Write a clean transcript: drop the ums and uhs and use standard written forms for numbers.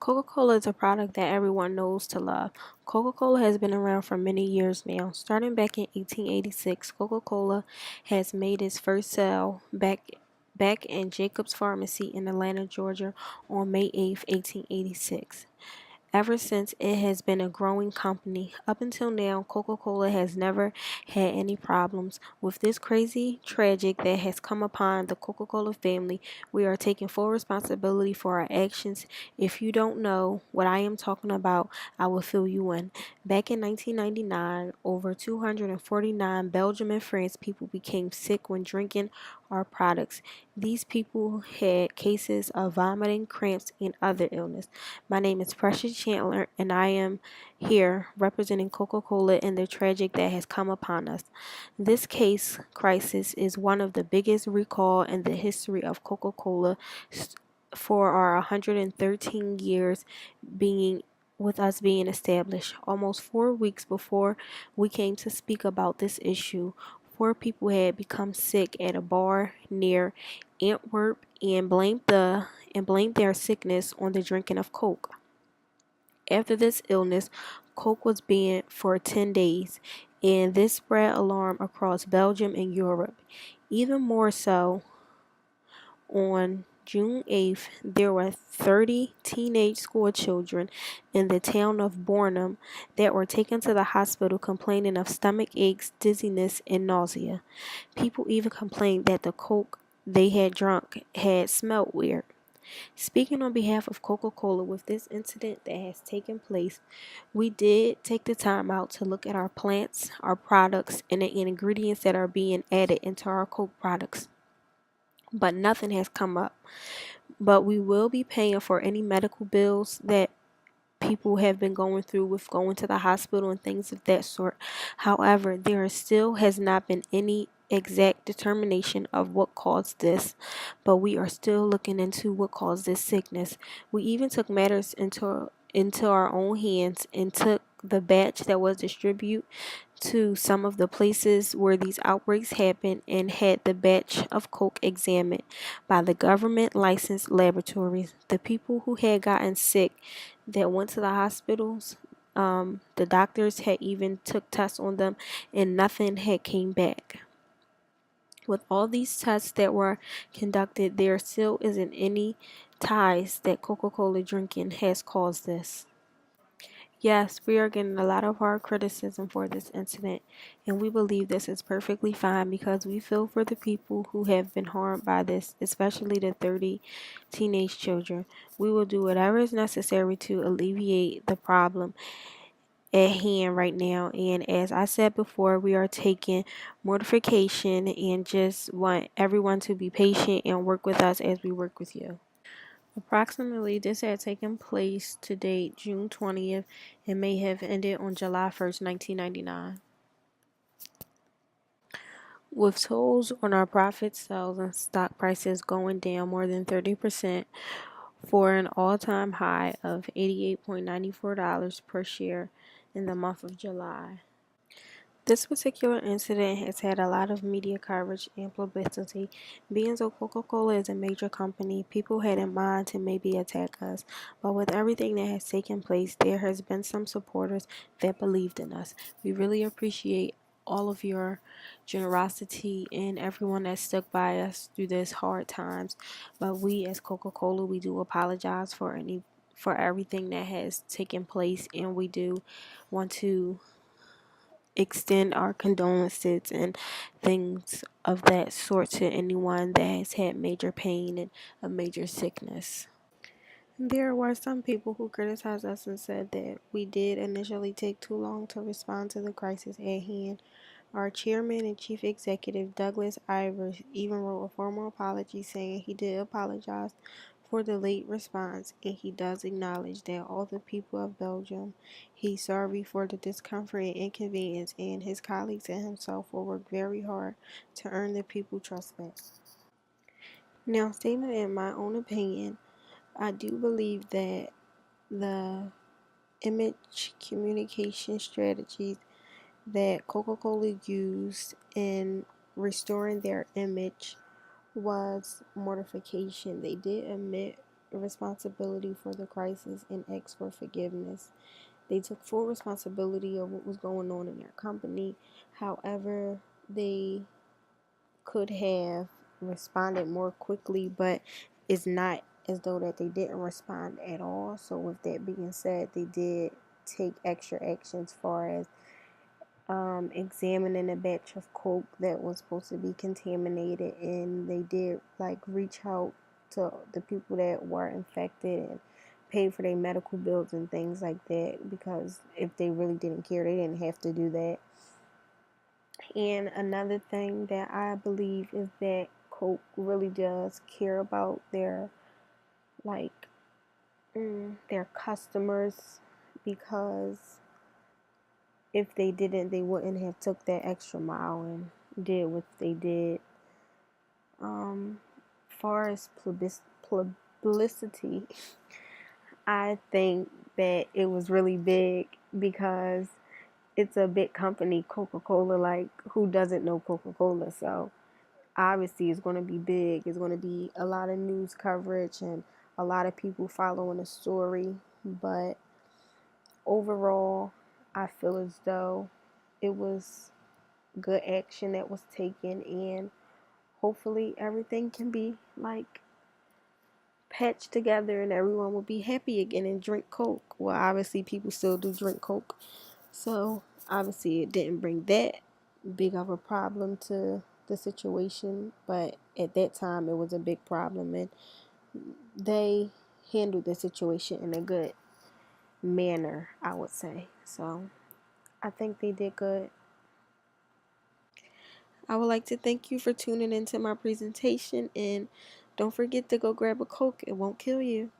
Coca-Cola is a product that everyone knows to love. Coca-Cola has been around for many years now. Starting back in 1886, Coca-Cola has made its first sale back in Jacob's Pharmacy in Atlanta, Georgia on May 8th, 1886. Ever since, it has been a growing company. Up until now, Coca-Cola has never had any problems. With this crazy tragic that has come upon the Coca-Cola family, we are taking full responsibility for our actions. If you don't know what I am talking about, I will fill you in. Back in 1999, over 249 Belgium and France people became sick when drinking our products. These people had cases of vomiting, cramps, and other illness. My name is Precious Chandler, and I am here representing Coca-Cola in the tragic that has come upon us. This case crisis is one of the biggest recall in the history of Coca-Cola for our 113 years being with us being established. Almost 4 weeks before we came to speak about this issue, four people had become sick at a bar near Antwerp and blamed their sickness on the drinking of Coke. After this illness, Coke was banned for 10 days, and this spread alarm across Belgium and Europe. Even more so, on June 8th, there were 30 teenage school children in the town of Bornholm that were taken to the hospital complaining of stomach aches, dizziness, and nausea. People even complained that the Coke they had drunk had smelled weird. Speaking on behalf of Coca-Cola with this incident that has taken place, we did take the time out to look at our plants, our products, and the ingredients that are being added into our Coke products. But nothing has come up. But we will be paying for any medical bills that people have been going through with going to the hospital and things of that sort. However, there still has not been any exact determination of what caused this, but we are still looking into what caused this sickness. We even took matters into our own hands and took the batch that was distributed to some of the places where these outbreaks happened and had the batch of Coke examined by the government licensed laboratories. The people who had gotten sick that went to the hospitals, the doctors had even took tests on them and nothing had came back. With all these tests that were conducted, there still isn't any ties that Coca-Cola drinking has caused this. Yes, we are getting a lot of hard criticism for this incident, and we believe this is perfectly fine because we feel for the people who have been harmed by this, especially the 30 teenage children. We will do whatever is necessary to alleviate the problem at hand right now. And as I said before, we are taking mortification and just want everyone to be patient and work with us as we work with you. Approximately, this had taken place to date June 20th and may have ended on July 1st, 1999. With tolls on our profit sales and stock prices going down more than 30% for an all-time high of $88.94 per share in the month of July. This particular incident has had a lot of media coverage and publicity. Being so Coca-Cola is a major company, people had in mind to maybe attack us. But with everything that has taken place, there has been some supporters that believed in us. We really appreciate all of your generosity and everyone that stuck by us through this hard times. But we as Coca-Cola, we do apologize for everything that has taken place, and we do want to extend our condolences and things of that sort to anyone that has had major pain and a major sickness. There were some people who criticized us and said that we did initially take too long to respond to the crisis at hand. Our chairman and chief executive, Douglas Ivers, even wrote a formal apology saying he did apologize for the late response, and he does acknowledge that all the people of Belgium, he's sorry for the discomfort and inconvenience, and his colleagues and himself will work very hard to earn the people's trust back. Now, stating in my own opinion, I do believe that the image communication strategies that Coca-Cola used in restoring their image was mortification. They did admit responsibility for the crisis and asked for forgiveness. They took full responsibility of what was going on in their company. However, they could have responded more quickly, but it's not as though that they didn't respond at all. So with that being said, they did take extra actions far as examining a batch of Coke that was supposed to be contaminated, and they did like reach out to the people that were infected and pay for their medical bills and things like that, because if they really didn't care, they didn't have to do that. And another thing that I believe is that Coke really does care about like their customers, because if they didn't, they wouldn't have took that extra mile and did what they did. Far as publicity, I think that it was really big because it's a big company, Coca-Cola. Like, who doesn't know Coca-Cola? So obviously it's going to be big. It's going to be a lot of news coverage and a lot of people following the story. But overall, I feel as though it was good action that was taken, and hopefully everything can be like patched together and everyone will be happy again and drink Coke. Well, obviously people still do drink Coke, so obviously it didn't bring that big of a problem to the situation, but at that time it was a big problem, and they handled the situation in a good manner, I would say. So I think they did good. I would like to thank you for tuning into my presentation, and don't forget to go grab a Coke. It won't kill you.